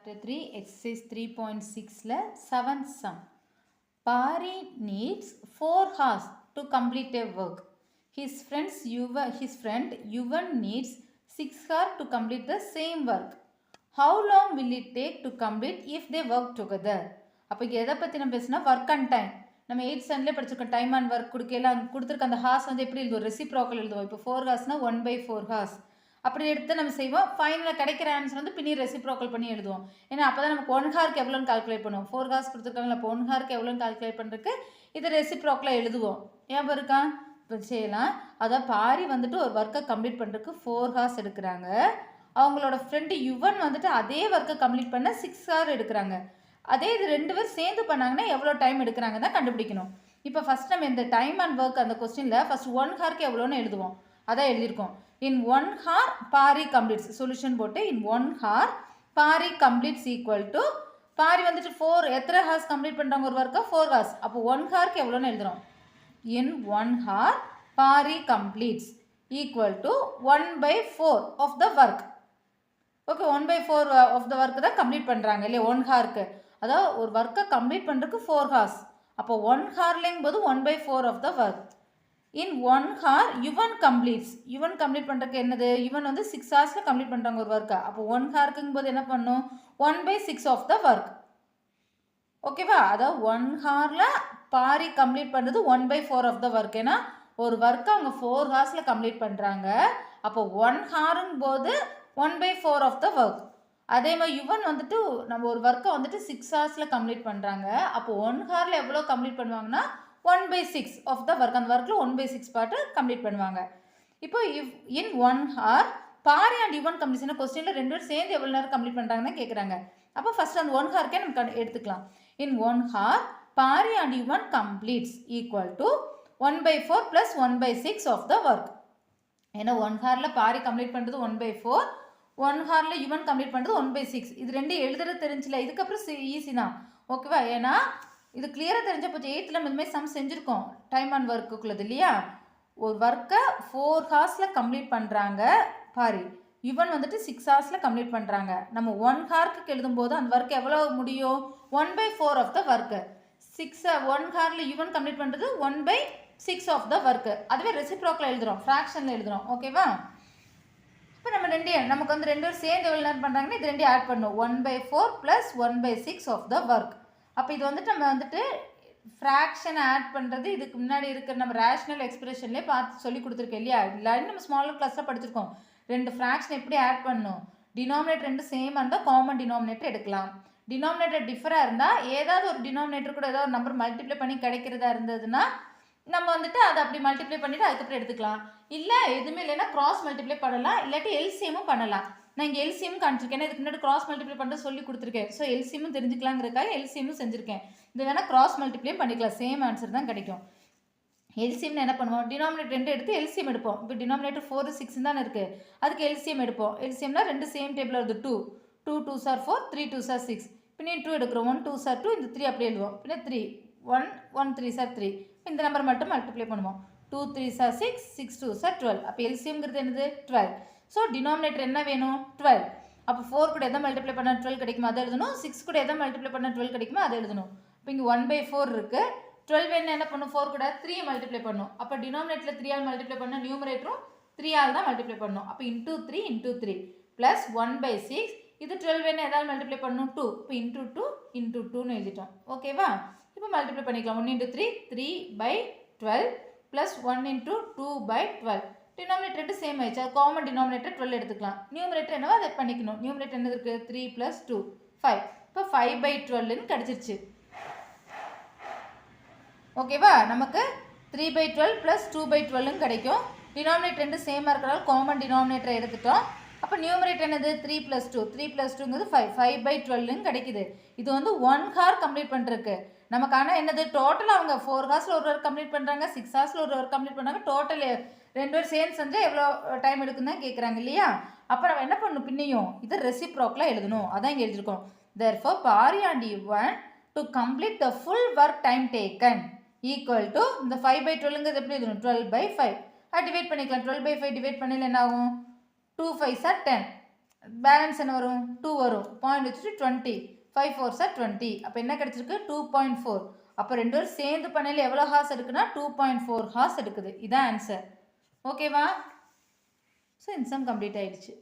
Chapter 3, Exercise 3.6 7th sum. Pari needs 4 hours to complete a work. His friend Yuvan needs 6 hours to complete the same work. How long will it take to complete if they work together? அப்போ எதை பற்றி நம்ம பேசினா work and time. நம்ம 8th standardல படிச்சிருக்கோம். Time and work கொடுக்கல அங்கே கொடுத்துருக்க அந்த ஹார்ஸ் வந்து எப்படி எழுதுவோம், ரெசிப்ரோக்கல் எழுதுவோம். இப்போ 4 ஹார்ஸ்னால் 1/4 ஹார்ஸ் அப்படி எடுத்து நம்ம செய்வோம். ஃபைனலில் கிடைக்கிற ஆன்சர் வந்து பின்னி ரெசிப்ரோக்கல் பண்ணி எழுதுவோம். ஏன்னா அப்போ தான் நமக்கு 1 ஹாருக்கு எவ்வளோன்னு கால்குலேட் பண்ணுவோம். 4 ஹார்ஸ் கொடுத்துருக்காங்களா, இப்போ 1 ஹாருக்கு எவ்வளோன்னு கால்குலேட் பண்ணுறதுக்கு இது ரெசிப்ரோக்கலாக எழுதுவோம். ஞாபகம் இருக்கா? இப்போ செய்யலாம். அதான் பாரி வந்துட்டு ஒரு ஒர்க்கை கம்ப்ளீட் பண்ணுறதுக்கு 4 ஹார்ஸ் எடுக்கிறாங்க. அவங்களோட ஃப்ரெண்டு யுவன் வந்துட்டு அதே ஒர்க்கை கம்ப்ளீட் பண்ண 6 ஹவர் எடுக்கிறாங்க. அதே இது 2 பேர் சேர்ந்து பண்ணாங்கன்னா எவ்வளோ டைம் எடுக்கிறாங்க தான் கண்டுபிடிக்கணும். இப்போ ஃபஸ்ட் நம்ம இந்த டைம் அண்ட் ஒர்க் அந்த கொஸ்டினில் ஃபஸ்ட் 1 ஹாருக்கு எவ்வளோன்னு எழுதுவோம். அதான் எழுதியிருக்கோம். In 1 hour Paari completes solution போட்டு in 1 hour Paari completes equal to Paari வந்துட்டு 4 எத்தனை ஹார்ஸ் கம்ப்ளீட் பண்ணுறாங்க ஒரு ஒர்க்கை 4 ஹார்ஸ். அப்போ 1 ஹாருக்கு எவ்வளோன்னு எழுதுகிறோம். In 1 hour Paari completes equal to 1/4 of the work. Okay, 1/4 of the work தான் கம்ப்ளீட் பண்ணுறாங்க இல்லையா 1 ஹாருக்கு. அதாவது ஒரு ஒர்க்கை கம்ப்ளீட் பண்ணுறதுக்கு 4 ஹார்ஸ். அப்போ 1 ஹார்லேங்கும் போது 1/4 of the work. In 1 hour Yuvan completes. Yuvan complete பண்ணுறதுக்கு என்னது, யுவன் வந்து 6 ஹார்ஸில் கம்ப்ளீட் பண்ணுறாங்க ஒரு ஒர்க்கை. அப்போ 1 ஹார்க்குங்கும் போது என்ன பண்ணும் 1/6 ஆஃப் த ஒர்க். ஓகேவா? அதாவது 1 ஹாரில் பாரி கம்ப்ளீட் பண்ணுறது 1/4 ஆஃப் த ஒர்க். ஏன்னா ஒரு ஒர்க்கை அவங்க 4 ஹார்ஸில் கம்ப்ளீட் பண்ணுறாங்க. அப்போ 1 ஹாருங்கும் போது 1/4 ஆஃப் த ஒர்க். அதே மாதிரி யுவன் வந்துட்டு நம்ம ஒரு ஒர்க்கை வந்துட்டு 6 ஹார்ஸில் கம்ப்ளீட் பண்ணுறாங்க. அப்போ 1 ஹாரில் எவ்வளோ கம்ப்ளீட் பண்ணுவாங்கன்னா 1/6 ஆஃப் த ஒர்க். அந்த ஒர்க்கில் 1/6 பார்ட்டு கம்ப்ளீட் பண்ணுவாங்க. இப்போ இன் 1 hour பாரி அண்ட் யுவன் கம்ப்ளீட்ஸ்னா கொஸ்டினில் 2 பேர் சேர்ந்து எவ்வளோ நேரம் கம்ப்ளீட் பண்ணுறாங்கன்னு கேட்குறாங்க. அப்போ ஃபஸ்ட் அந்த 1 ஹார்க்கே நம்ம எடுத்துக்கலாம். In 1 hour Paari and Yuvan completes equal to 1/4 plus 1/6 of the work. ஏன்னா 1 ஹாரில் பாரி கம்ப்ளீட் பண்ணுறது 1/4, 1 ஹாரில் யுவன் கம்ப்ளீட் பண்ணுறது 1/6. இது ரெண்டு எழுதுறது தெரிஞ்சில்ல, இதுக்கப்புறம் ஈஸி தான். ஓகேவா? ஏன்னா இது கிளியராக தெரிஞ்ச போச்சு. 8th நம்ம இதுமாதிரி சம் செஞ்சுருக்கோம் டைம் அண்ட் ஒர்க்குள்ளது இல்லையா. ஒரு ஒர்க்கை 4 ஹார்ஸில் கம்ப்ளீட் பண்ணுறாங்க பாரி, யுவன் வந்துட்டு 6 ஹார்ஸில் கம்ப்ளீட் பண்ணுறாங்க. நம்ம 1 ஹார்க்கு எழுதும்போது அந்த ஒர்க் எவ்வளோ முடியும் 1/4 ஆஃப் த ஒர்க்கு. 1 ஹாரில் யுவன் கம்ப்ளீட் பண்ணுறது 1/6 ஆஃப் த ஒர்க்கு. அதுவே ரெசிப்ரோக்கில் எழுதுகிறோம், ஃப்ராக்ஷனில் எழுதுகிறோம். ஓகேவா? இப்போ நம்ம நமக்கு வந்து 2 பேர் சேர்ந்து எவ்வளோ நேரம் பண்ணுறாங்கன்னா இது 2 ஆட் பண்ணணும். 1/4 ப்ளஸ் 1/6 ஆஃப் த ஒர்க். அப்போ இது வந்துட்டு நம்ம வந்துட்டு ஃப்ராக்ஷனை ஆட் பண்ணுறது இதுக்கு முன்னாடி இருக்கிற நம்ம ரேஷ்னல் எக்ஸ்பிரஷன்லேயே பார்த்து சொல்லி கொடுத்துருக்கேன் இல்லையா. இல்லாட்டி நம்ம ஸ்மாலர் கிளாஸில் படிச்சிருக்கோம். 2 ஃப்ராக்ஷன் எப்படி ஆட் பண்ணணும், டினாமினேட்டர் 2 சேமாக இருந்தால் காமன் டினாமினேட்டர் எடுக்கலாம். டினாமினேட்டர் டிஃபராக இருந்தால் ஏதாவது ஒரு டினாமினேட்டர் கூட ஏதாவது ஒரு நம்பர் மல்டிப்ளை பண்ணி கிடைக்கிறதா இருந்ததுன்னா நம்ம வந்துட்டு அதை அப்படி மல்டிப்ளை பண்ணிவிட்டு அதுக்கப்புறம் எடுத்துக்கலாம். இல்லை எதுவுமே இல்லைன்னா கிராஸ் மல்டிப்ளை பண்ணலாம், இல்லாட்டி எல்சிஎம்மும் பண்ணலாம். நான் இங்கே எல்சிஎம் காமிச்சிருக்கேன், இதுக்கு முன்னாடி கிராஸ் மல்டிப்ளை பண்ணுறது சொல்லி கொடுத்துருக்கேன். ஸோ எல்சிஎம்மும் தெரிஞ்சுக்கலாங்கிறதுக்காக எல்சிஎம்மும் செஞ்சுருக்கேன். இது வேணால் கிராஸ் மல்டிப்ளையும் பண்ணிக்கலாம், சேம் ஆன்சர் தான் கிடைக்கும். எல்சிஎம்னு என்ன பண்ணுவோம், டினாமினேட்டர் 2 எடுத்து எல்சிஎம் எடுப்போம். இப்போ டினாமினேட்டர் 4 6 தானே இருக்குது, அதுக்கு எல்சிஎம் எடுப்போம். எல்சிஎம்னா 2 சேம் டேபிள் வருது. 2 2s are 4, 3 2s are 6. பின்னே 2 எடுக்கிறோம், 1 2s are 2, இந்த 3 அப்படியே எழுதுவோம். பின்னே 3 1 1 3s are 3. இந்த நம்பர் மட்டும் மல்டிப்ளை பண்ணுவோம். 2 3s are 6, 6 2s are 12. அப்போ எல்சிஎம்ங்கிறது என்னது 12. ஸோ டினாமினேட்டர் என்ன வேணும் 12. அப்போ 4 கூட எதை மல்டிப்ளை பண்ணால் 12 கிடைக்குமோ அதை எழுதணும். 6 கூட எதை மல்டிப்ளை பண்ணால் 12 கிடைக்குமோ அதை எழுதணும். இப்போ இங்கே 1/4 இருக்குது. 12 வேணும் என்ன பண்ணும் 4 கூட 3 மல்டிப்ளை பண்ணும். அப்போ டினாமினேட்டரில் 3 ஆல் மல்டிப்ளை பண்ணால் நியூமரேட்டரும் 3 ஆல் தான் மல்டிப்ளை பண்ணணும். அப்போ இன்டூ 3 ப்ளஸ் 1/6. இது 12 வேணும் எதாவது மல்டிப்ளை பண்ணணும் 2. இப்போ இன்டூ 2ன்னு எழுதிட்டோம். ஓகேவா? இப்போ மல்டிப்ளை பண்ணிக்கலாம். 1 × 3 3/12 ப்ளஸ் 1 × 2/12. டினாமினேட்டர் 2 சேம் ஆயிடுச்சு. அது காமன் டினாமினேட்டர் 12 எடுத்துக்கலாம். நியூமரேட்டர் என்னவோ அதை பண்ணிக்கணும். நியூமரேட்டர் என்னது இருக்குது 3 + 2 5. இப்போ 5/12ன்னு கிடச்சிருச்சு. ஓகேவா? நமக்கு 3/12 ப்ளஸ் 2/12ன்னு கிடைக்கும். டினாமினேட்டர் 2 சேமாக இருக்கிறனால காமன் டினாமினேட்டரை எடுத்துட்டோம். அப்போ நியூமரேட்டர் என்னது 3 + 2 3 + 2ங்கிறது 5/12ன்னு கிடைக்குது. இது வந்து 1 ஹார் கம்ப்ளீட் பண்ணுறதுக்கு. நமக்கு ஆனால் என்னது டோட்டல் அவங்க 4 ஹார்ஸில் ஒரு ஒர்க் கம்ப்ளீட் பண்ணுறாங்க, 6 ஹார்ஸில் ஒரு ஒர்க் கம்ப்ளீட் பண்ணுறாங்க. டோட்டல் 2 பேர் சேர்ந்து செஞ்சால் எவ்வளோ டைம் எடுக்குன்னு தான் கேட்குறாங்க இல்லையா. அப்போ நம்ம என்ன பண்ணணும், பின்னையும் இது ரெசிப்ரோக்கலாக எழுதணும். அதான் இங்கே எழுதியிருக்கோம். Therefore Paari and Yuvan to complete the full work time taken equal to இந்த 5/12ங்கிறது எப்படி எழுதணும் 12/5. டிவைட் பண்ணிக்கலாம். 12/5 டிவைட் பண்ணல என்ன ஆகும் 2 5s are 10. பேலன்ஸ் என்ன வரும் 2 வரும். பாயிண்ட் வச்சுட்டு 20 5 4s are 20. அப்போ என்ன கிடைச்சிருக்கு 2.4. அப்போ ரெண்டு பேரும் சேர்ந்து பண்ணையில் எவ்வளோ ஹார்ஸ் எடுக்குன்னா 2.4 ஹார்ஸ் எடுக்குது. இதான் ஆன்சர். ஓகேவா? ஸோ இந்த சம் கம்ப்ளீட் ஆயிடுச்சு.